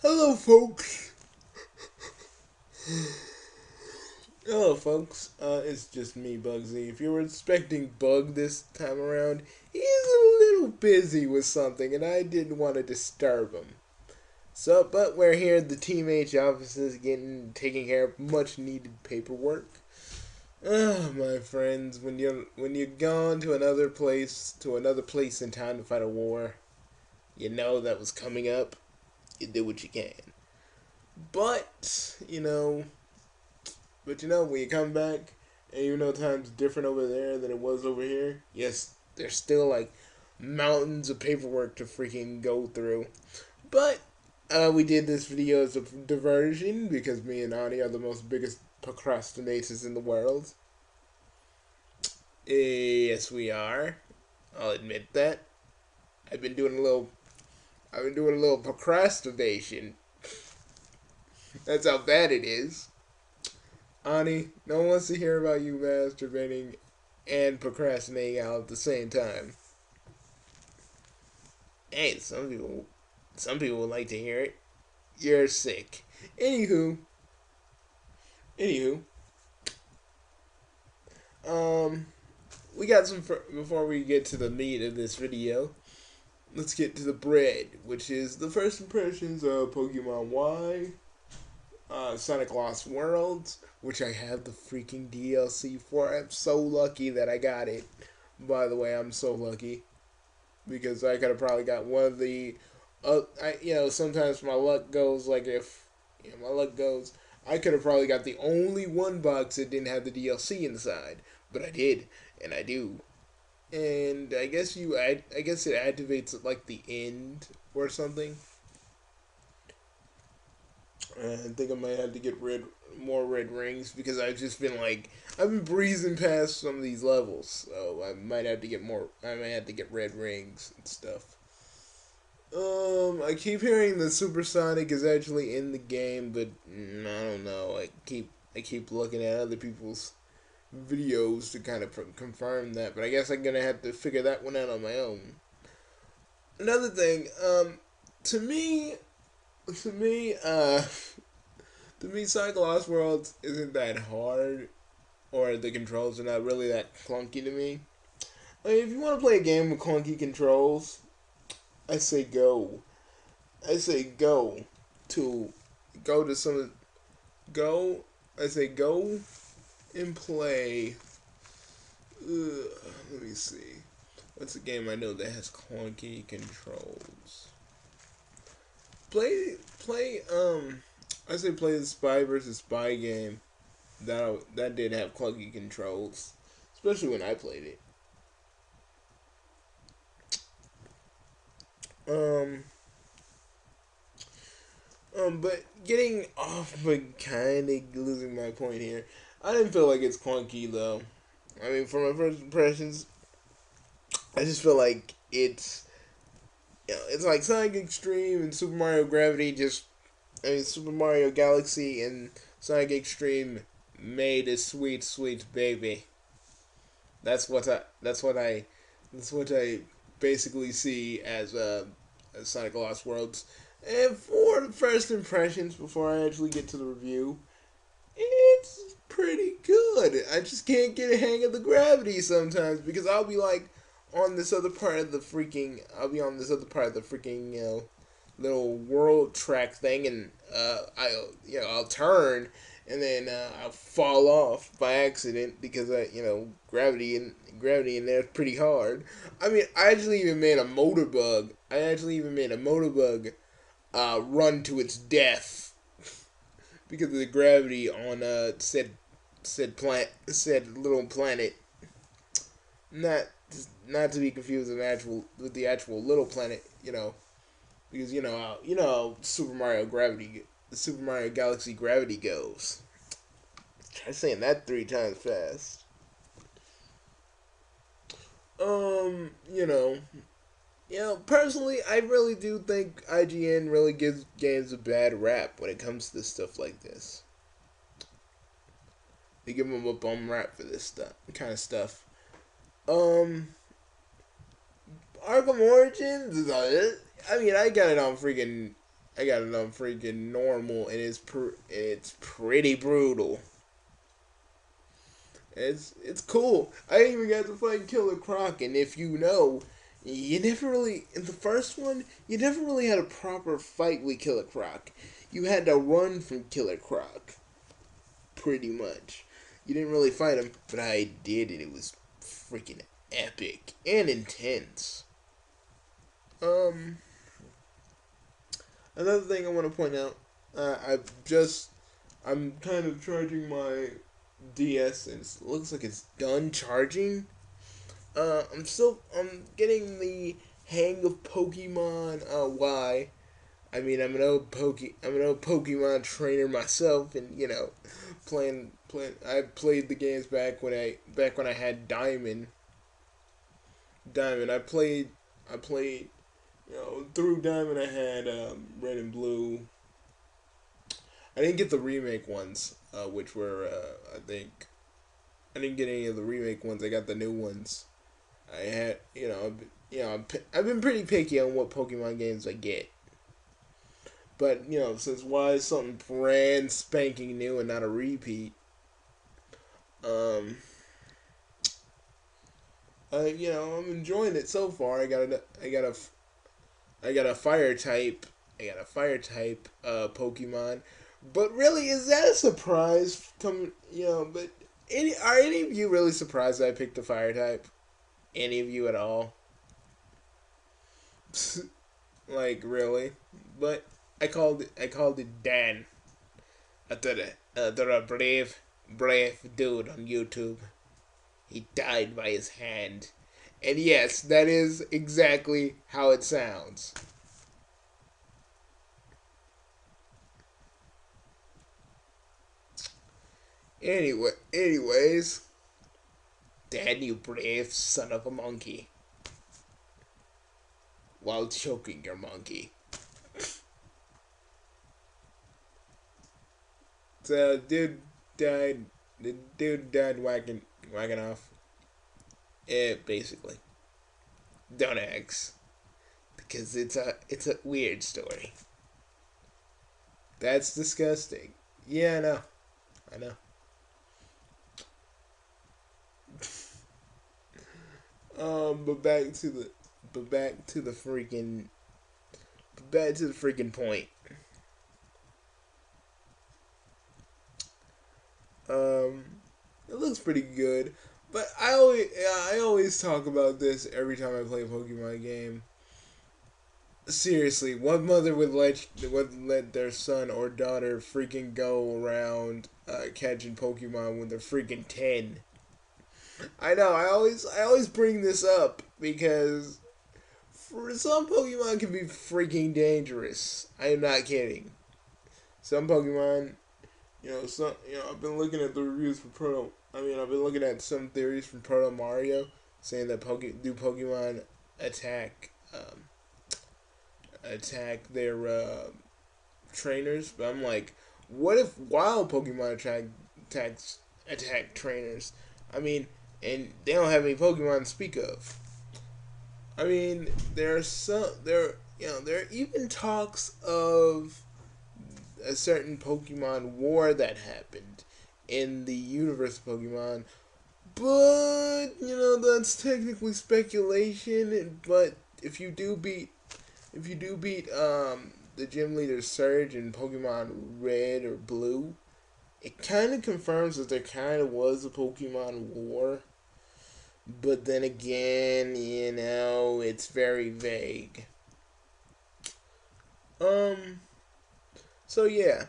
Hello, folks. Hello, folks. It's just me, Bugsy. If you were expecting Bug this time around, he's a little busy with something, and I didn't want to disturb him. So, but we're here at the TMH offices, taking care of much needed paperwork. Ah, my friends, when you're gone to another place in time to fight a war, you know that was coming up. You do what you can. But when you come back, and even though time's different over there than it was over here, yes, there's still like mountains of paperwork to freaking go through. But we did this video as a diversion because me and Ani are the most biggest procrastinators in the world. Yes, we are. I'll admit that. I've been doing a little. I've been doing a little procrastination. That's how bad it is. Ani, no one wants to hear about you masturbating and procrastinating all at the same time. Hey, some people would like to hear it. You're sick. Anywho, anywho, um, we got before we get to the meat of this video. Let's get to the bread, which is the first impressions of Pokemon Y, Sonic Lost Worlds, which I have the freaking DLC for. I'm so lucky that I got it. By the way, I'm so lucky because I could have probably got one of the. Sometimes my luck goes like if my luck goes, I could have probably got the only one box that didn't have the DLC inside, but I did, and I do. And I guess it activates at like the end or something. I think I might have to get more red rings because I've been breezing past some of these levels, so I might have to get more. I might have to get red rings and stuff. I keep hearing that Supersonic is actually in the game, but I don't know. I keep looking at other people's videos to kind of confirm that, but I guess I'm gonna have to figure that one out on my own. Another thing, to me, to me, uh, to me, Cycle Lost Worlds isn't that hard, or the controls are not really that clunky to me. I mean, if you want to play a game with clunky controls, I say go. I say to go to some go. I say go and play. Let me see. What's a game I know that has clunky controls? Play. I say play the Spy versus Spy game. That did have clunky controls, especially when I played it. Um. But getting off, but kind of losing my point here. I didn't feel like it's clunky though. I mean, for my first impressions, I just feel like it's like Sonic Extreme and Super Mario Gravity. Super Mario Galaxy and Sonic Extreme made a sweet, sweet baby. That's what I. That's what I. That's what I basically see as Sonic Lost Worlds. And for the first impressions, before I actually get to the review, it's pretty good. I just can't get a hang of the gravity sometimes because I'll be like on this other part of the freaking. I'll be on this other part of the freaking little world track thing, and I'll turn and then I'll fall off by accident because gravity in there is pretty hard. I mean, I actually even made a motor bug. Run to its death because of the gravity on said little planet. Not not to be confused with the actual little planet. Because how the Super Mario Galaxy gravity goes. Try saying that 3 times fast. Um, you know, personally, I really do think IGN really gives games a bad rap when it comes to stuff like this. They give them a bum rap for this kind of stuff. Um, Arkham Origins. I mean, I got it on freaking I got it on freaking normal, and it's pretty brutal. It's cool. I even got to fight Killer Croc, and if you know, you never really in the first one you never really had a proper fight with Killer Croc. You had to run from Killer Croc, pretty much. You didn't really fight him, but I did, and it was freaking epic and intense. Um, Another thing I want to point out, I'm kind of charging my DS, and it looks like it's done charging. I'm getting the hang of Pokemon Y. I mean, I'm an old Pokemon trainer myself, and playing. I played the games back when I had Diamond. Diamond. I played. Through Diamond I had Red and Blue. I didn't get the remake ones, which were I think I didn't get any of the remake ones. I got the new ones. I had I've been pretty picky on what Pokemon games I get. But since why is something brand spanking new and not a repeat? Um, I'm enjoying it so far. I got a fire type. I got a fire type Pokemon. But really, is that a surprise? But are any of you really surprised that I picked the fire type? Any of you at all? Like really? But I called it Dan. They're a brave dude on YouTube. He died by his hand. And yes, that is exactly how it sounds. Anyways, Dan, you brave son of a monkey, while choking your monkey. So, died. The dude died whacking off. Basically, don't ask because it's a weird story. That's disgusting. Yeah, I know. But back to the freaking, back to the freaking point. Um, it looks pretty good, but I always talk about this every time I play a Pokemon game. Seriously, what mother would let their son or daughter freaking go around catching Pokemon when they're freaking 10? I know. I always bring this up because for some Pokemon can be freaking dangerous. I am not kidding. Some Pokemon, I've been looking at the reviews for Proto. I mean, I've been looking at some theories from Proto Mario saying that Pokemon attack attack their trainers, but I'm like, what if wild Pokemon attack trainers? I mean, and they don't have any Pokemon to speak of. I mean, there are even talks of a certain Pokemon war that happened in the universe of Pokemon, but that's technically speculation. But if you do beat the gym leader Surge in Pokemon Red or Blue, it kind of confirms that there kind of was a Pokemon war. But then again, it's very vague. Um. So yeah.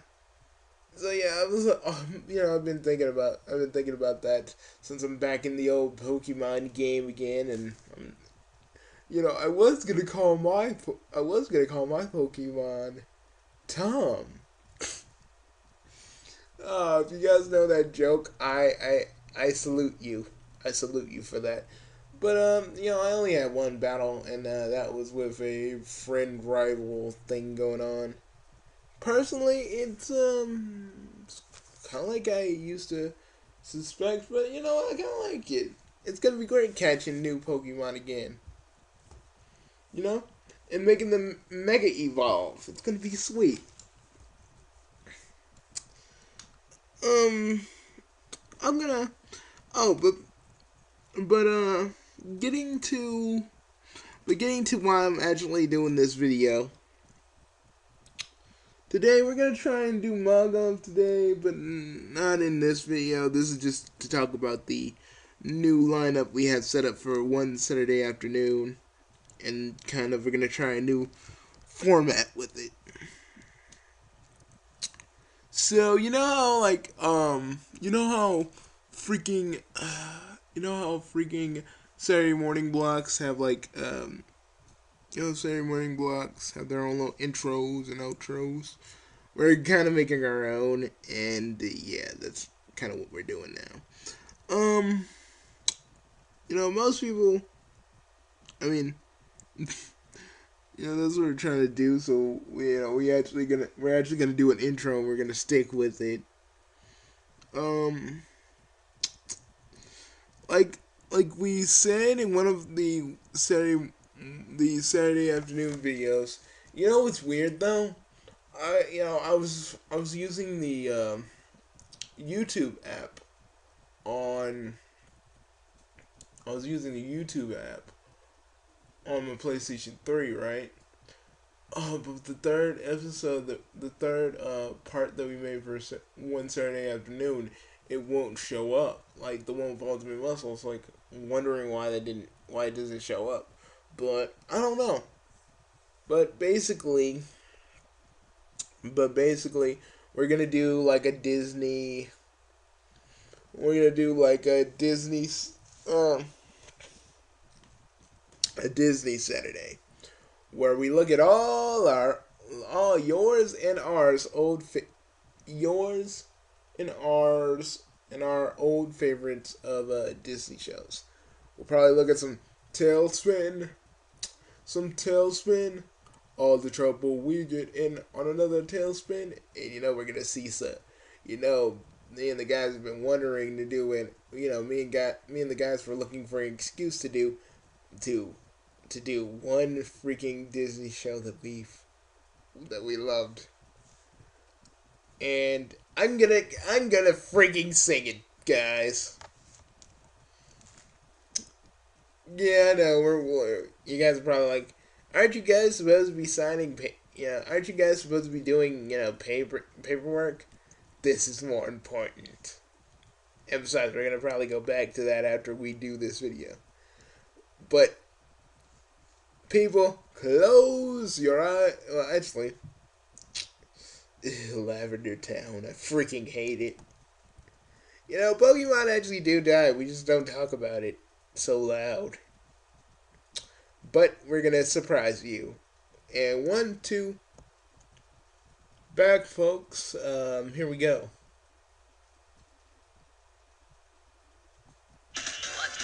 I was, I've been thinking about that since I'm back in the old Pokemon game again, and I was gonna call my Pokemon Tom. If you guys know that joke, I salute you. I salute you for that. But I only had one battle, and that was with a friend rival thing going on. Personally, it's kind of like I used to suspect, but I kind of like it. It's gonna be great catching new Pokemon again. You know, and making them mega evolve. It's gonna be sweet. I'm gonna. Oh, but getting to, why I'm actually doing this video. Today we're gonna try and do manga today, but not in this video. This is just to talk about the new lineup we have set up for one Saturday afternoon, and kind of we're gonna try a new format with it. So you know how freaking Saturday morning blocks have Saturday morning blocks have their own little intros and outros. We're kind of making our own, and yeah, that's kind of what we're doing now. Most people, I mean, that's what we're trying to do. So we're actually gonna do an intro, and we're gonna stick with it. Like we said in one of the Saturday afternoon videos. You know what's weird though? I was using the YouTube app on. I was using the YouTube app on my PlayStation 3, right? Oh, but the third episode, the third part that we made for one Saturday afternoon, it won't show up. Like the one with Ultimate Muscles, like wondering why it doesn't show up. But I don't know. But basically, we're gonna do like a Disney. We're gonna do like a Disney Saturday, where we look at all yours and ours our old favorites of Disney shows. We'll probably look at some Tailspin, all the trouble we get in on another Tailspin, and we're gonna see some, me and the guys have been wondering to do it. Me and the guys were looking for an excuse to do one freaking Disney show that we loved, and I'm gonna freaking sing it, guys. Yeah, I know you guys are probably like, aren't you guys supposed to be signing? Aren't you guys supposed to be doing paperwork? This is more important. And besides, we're gonna probably go back to that after we do this video. But people, close your eyes. Well, actually, Lavender Town. I freaking hate it. Pokemon actually do die. We just don't talk about it so loud. But we're gonna surprise you. And 1, 2, back, folks. Here we go.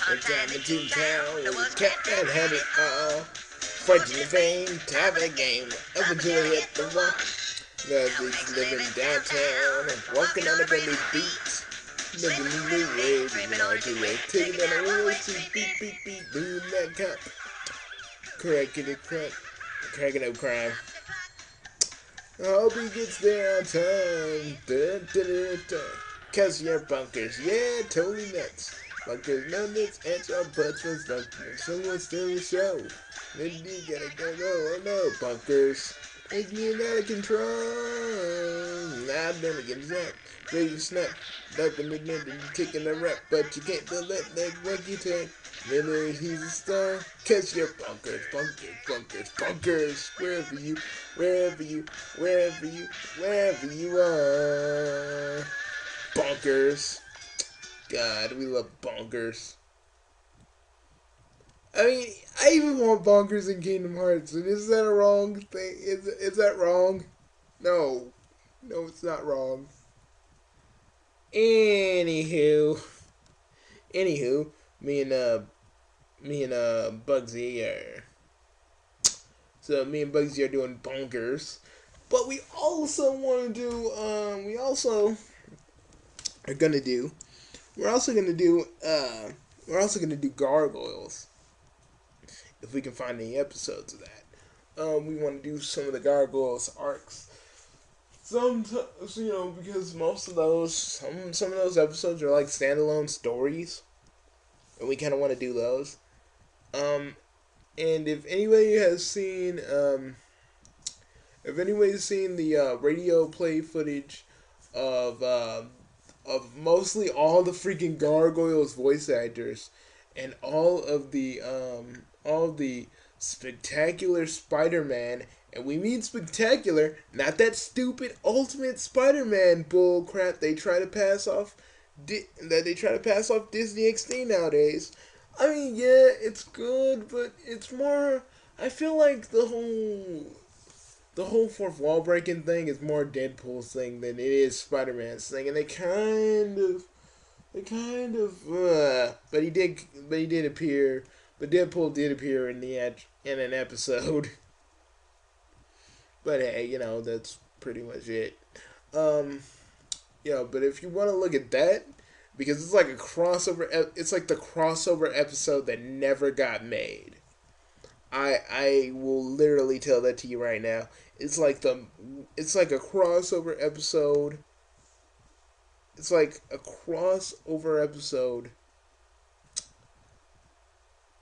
One time in Toontown, there was a cat that had it all. Fighting the fame, top of the game, up until he hit the wall. He's living downtown, walking on a bendy beat. Living in the way, dreaming on to it, taking on a real seat, beat, doing that cop. Cracking up crime. I hope he gets there on time. Cause you're bunkers, yeah, totally nuts. Bunkers, no nuts, ants or butts for bunkers. Someone steal the show. Then you gotta go, oh no, bunkers. It's getting out of control. Now I'm gonna get zapped. Ready to snap. Like a midnight and you're taking a rap. But you can't do that like what you take. Then he's a star. Catch your bunkers. Wherever you are. Bunkers. God, we love bonkers. I mean, I even want bonkers in Kingdom Hearts, and is that a wrong thing? Is that wrong? No, it's not wrong. Anywho, me and Bugsy are. So me and Bugsy are doing bonkers, but we also want to do. We're also gonna do gargoyles. If we can find any episodes of that. we want to do some of the Gargoyles arcs. Sometimes, because most of those, some of those episodes are like standalone stories, and we kind of want to do those. Um, and if anybody's seen the radio play footage of mostly all the freaking Gargoyles voice actors and all of the spectacular Spider-Man, and we mean spectacular, not that stupid Ultimate Spider-Man bull crap they try to pass off Disney XD nowadays. I mean, yeah, it's good, but it's more. I feel like the whole fourth wall breaking thing is more Deadpool's thing than it is Spider Man's thing, and but he did appear, but Deadpool did appear in an episode. But hey, that's pretty much it. Um, but if you want to look at that, because it's like a crossover, it's like the crossover episode that never got made. I will literally tell that to you right now. It's like a crossover episode. It's like a crossover episode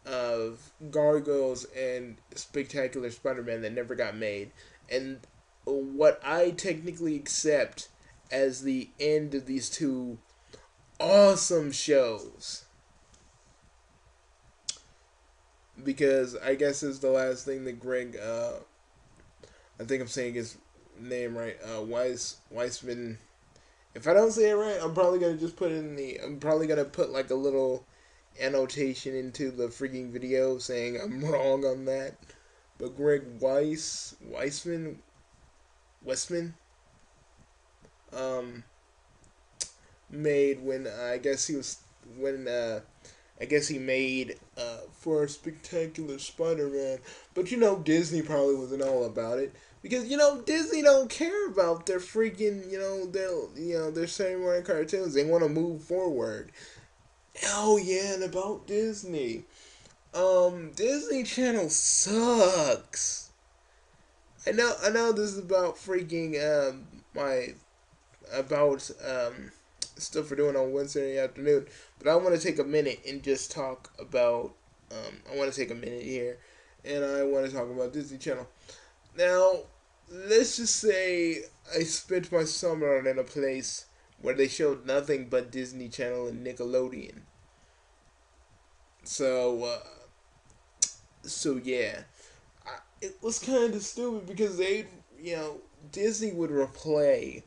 of Gargoyles and Spectacular Spider-Man that never got made. And what I technically accept as the end of these two awesome shows. Because I guess is the last thing that Greg, I think I'm saying his name right, Weissman. If I don't say it right, I'm probably gonna put like a little annotation into the freaking video saying I'm wrong on that. But Greg Westman, made when I guess he made for a Spectacular Spider-Man. But Disney probably wasn't all about it. Because Disney don't care about their freaking their Saturday morning cartoons. They want to move forward. Oh yeah, and about Disney. Disney Channel sucks. I know this is about freaking my about stuff we're doing on Wednesday afternoon, but I want to take a minute and just talk about. I want to take a minute here, and I want to talk about Disney Channel. Now, let's just say I spent my summer in a place where they showed nothing but Disney Channel and Nickelodeon. So, yeah, it was kind of stupid because Disney would replay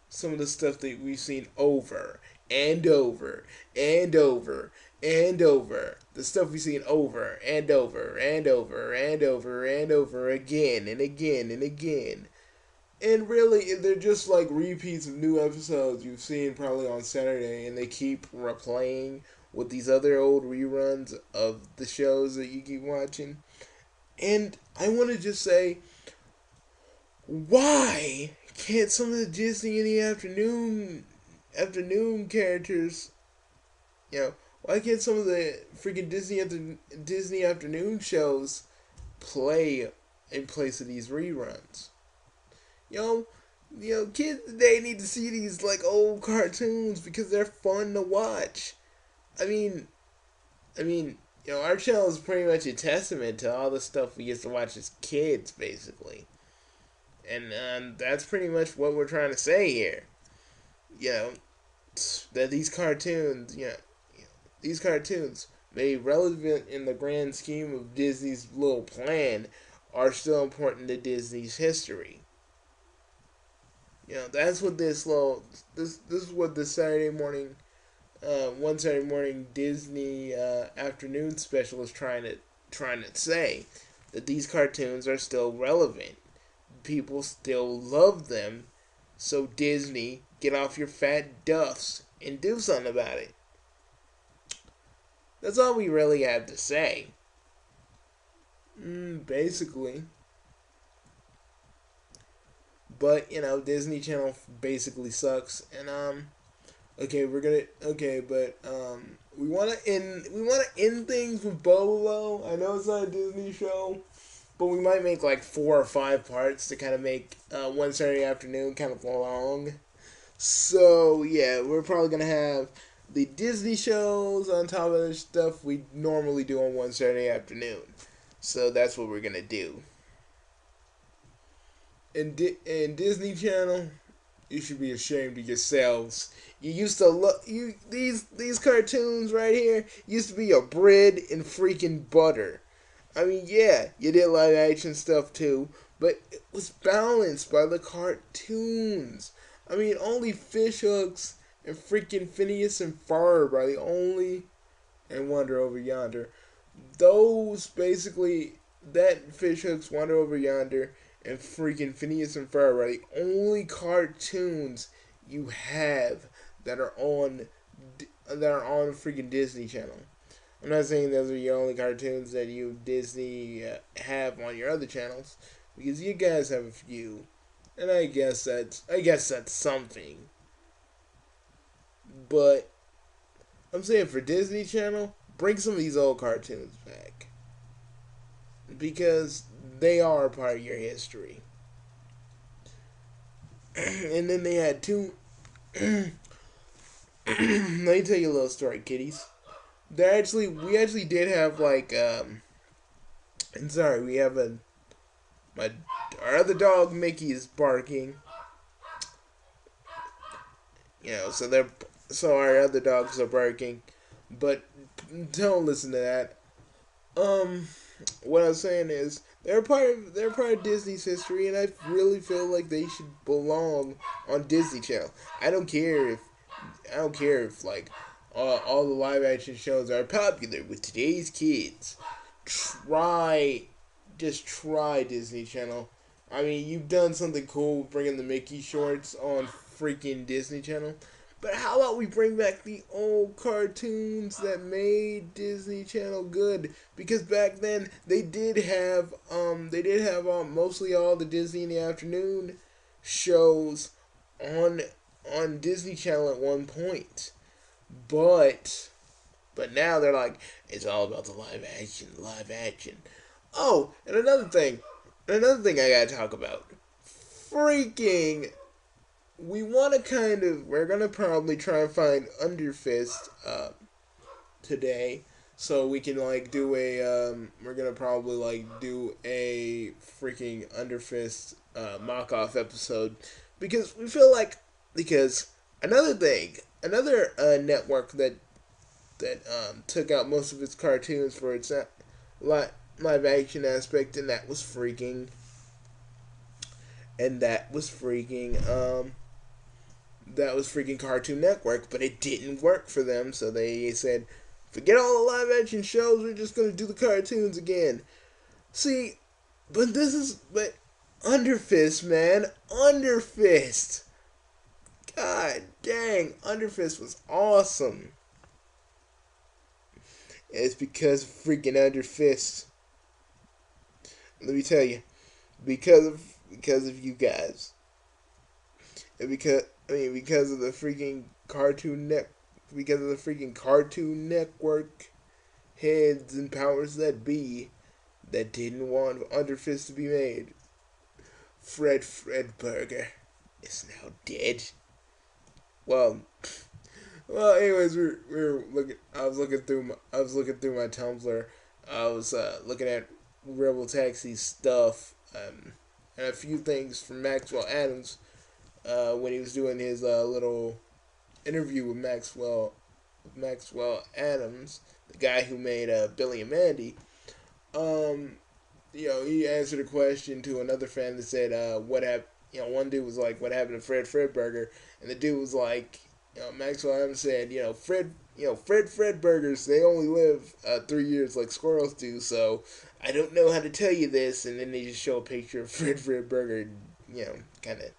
some of the stuff that we've seen over and over and over and over. The stuff we've seen over and over and over and over and over again and again and again. And really, they're just like repeats of new episodes you've seen probably on Saturday, and they keep replaying with these other old reruns of the shows that you keep watching. And I want to just say, why can't some of the Disney in the afternoon characters, why can't some of the freaking Disney afternoon shows play in place of these reruns? Kids today need to see these like old cartoons because they're fun to watch. I mean, our channel is pretty much a testament to all the stuff we used to watch as kids, basically. And that's pretty much what we're trying to say here. That these cartoons, these cartoons, made relevant in the grand scheme of Disney's little plan, are still important to Disney's history. That's what this is what the Saturday morning, one Saturday morning Disney afternoon special is trying to say, that these cartoons are still relevant. People still love them, so Disney, get off your fat duffs and do something about it. That's all we really have to say. Basically. But, Disney Channel basically sucks. And, we wanna end things with Bolo. I know it's not a Disney show, but we might make like 4 or 5 parts to kind of make one Saturday afternoon kind of long. So yeah, we're probably gonna have the Disney shows on top of the stuff we normally do on one Saturday afternoon. So that's what we're gonna do. And Disney Channel, you should be ashamed of yourselves. You used to look these cartoons right here used to be your bread and freaking butter. I mean, yeah, you did live action stuff too, but it was balanced by the cartoons. I mean, only Fish Hooks and freaking Phineas and Ferb are the only, and Wonder Over Yonder. Those basically, that Fish Hooks, Wonder Over Yonder, and freaking Phineas and Ferb are the only cartoons you have that are on freaking Disney Channel. I'm not saying those are your only cartoons that you Disney have on your other channels, because you guys have a few, and I guess that's something. But I'm saying for Disney Channel, bring some of these old cartoons back, because they are a part of your history. And then they had two. Let me tell you a little story, kiddies. We actually did have like and sorry, we have our other dog Mickey is barking. So our other dogs are barking, but don't listen to that. What I was saying is they're part of Disney's history, and I really feel like they should belong on Disney Channel. I don't care if like all the live action shows are popular with today's kids. Just try Disney Channel. I mean, you've done something cool bringing the Mickey shorts on freaking Disney Channel. But how about we bring back the old cartoons that made Disney Channel good? Because back then they did have mostly all the Disney in the afternoon shows on Disney Channel at one point. But now they're like, it's all about the live action. Oh, and another thing I gotta talk about. Freaking, we're gonna probably try and find Underfist today, so we can like do we're gonna probably like do a freaking Underfist mock-off episode, because we feel like, because another network that took out most of its cartoons for its live action aspect, and that was freaking Cartoon Network, but it didn't work for them, so they said, forget all the live action shows, we're just gonna do the cartoons again. See, but Underfist, man, Underfist. God dang, Underfist was awesome. It's because of freaking Underfist. Let me tell you, because of you guys, and because of the freaking Cartoon Network heads and powers that be that didn't want Underfist to be made. Fred Burger is now dead. Well, anyways, we were looking. I was looking through my Tumblr. I was looking at Rebel Taxi stuff, and a few things from Maxwell Adams when he was doing his little interview with Maxwell Adams, the guy who made Billy and Mandy. He answered a question to another fan that said, "What happened?" One dude was like, "What happened to Fred Burger?" And the dude was like, Maxwell Adams said, Fred Burgers, they only live 3 years like squirrels do, so I don't know how to tell you this. And then they just show a picture of Fred Burger, kind of,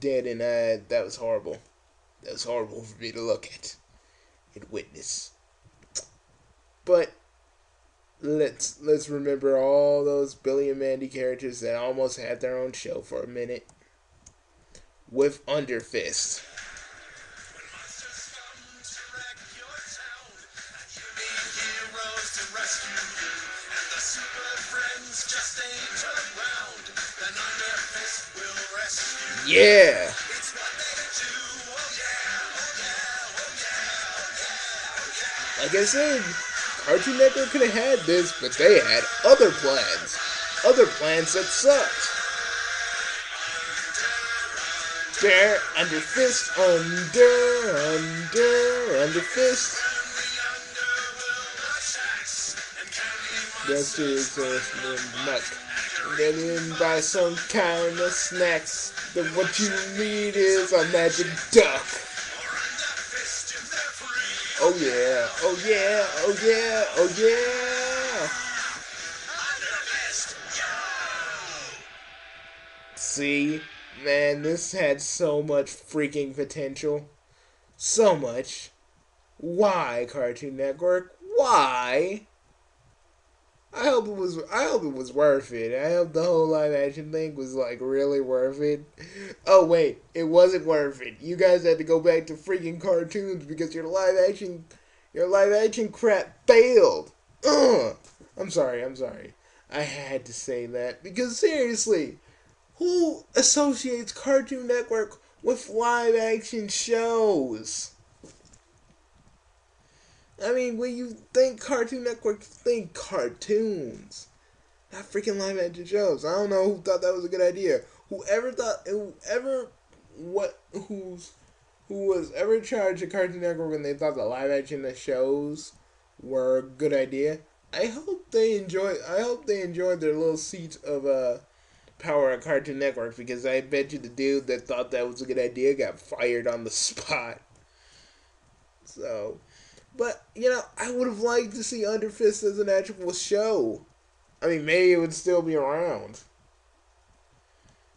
dead, and that was horrible. That was horrible for me to look at and witness. But let's remember all those Billy and Mandy characters that almost had their own show for a minute with Underfist. Yeah. Like I said, Cartoon Network could have had this, but they had other plans. Other plans that sucked. There, under fist, under fist. That's is muck. Get in by some kind of snacks. Then what you need is a magic duck. Oh yeah, oh yeah, oh yeah, oh yeah. See, man, this had so much freaking potential. So much. Why, Cartoon Network? Why? I hope it was worth it. I hope the whole live action thing was like really worth it. Oh wait, it wasn't worth it. You guys had to go back to freaking cartoons because your live action crap failed. Ugh. I'm sorry. I had to say that because seriously, who associates Cartoon Network with live action shows? I mean, when you think Cartoon Network, think cartoons, not freaking live action shows. I don't know who thought that was a good idea. Who was ever in charge of Cartoon Network when they thought the live action shows were a good idea. I hope they enjoyed their little seat of power at Cartoon Network because I bet you the dude that thought that was a good idea got fired on the spot. So. But, I would have liked to see Under Fist as an actual show. I mean, maybe it would still be around.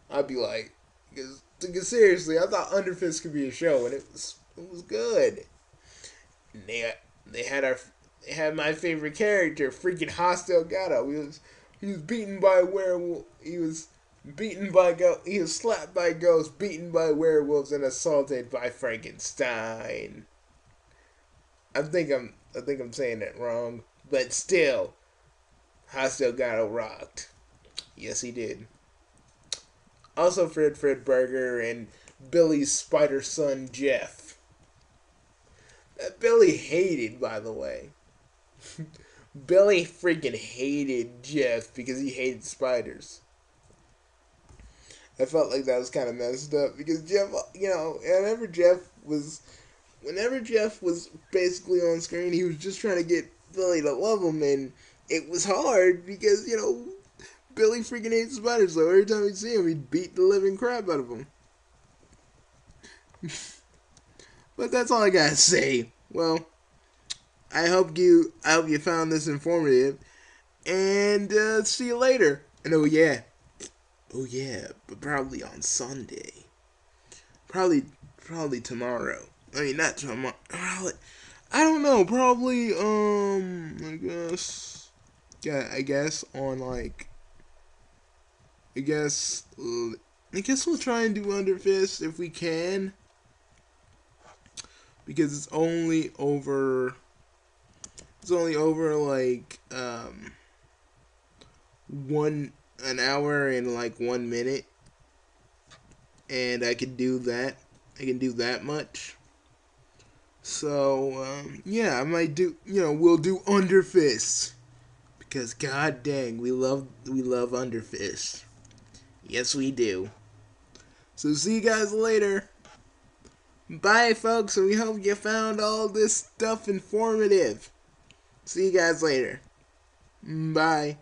I'd be like, because seriously, I thought Under Fist could be a show, and it was good. And they had my favorite character, freaking Hostel Gato. He was beaten by a werewolf. He was slapped by ghosts, beaten by werewolves, and assaulted by Frankenstein. I think I'm saying that wrong, but still, Hostel Gato rocked. Yes, he did. Also, Fred Burger and Billy's spider son Jeff. That Billy hated, by the way. Billy freaking hated Jeff because he hated spiders. I felt like that was kind of messed up because Jeff, whenever Jeff was basically on screen, he was just trying to get Billy to love him, and it was hard because, Billy freaking hates spiders, so every time he'd see him, he'd beat the living crap out of him. But that's all I gotta say. Well, I hope you found this informative, and see you later. And oh yeah, but probably on Sunday. Probably tomorrow. I mean, not tomorrow. I don't know. Probably, I guess. Yeah, I guess on I guess we'll try and do Under Fist if we can, because it's only over an hour and 1 minute, and I can do that. I can do that much. So, yeah, I might do, we'll do Under Fist. Because, god dang, we love Under Fist. Yes, we do. So, see you guys later. Bye, folks, and we hope you found all this stuff informative. See you guys later. Bye.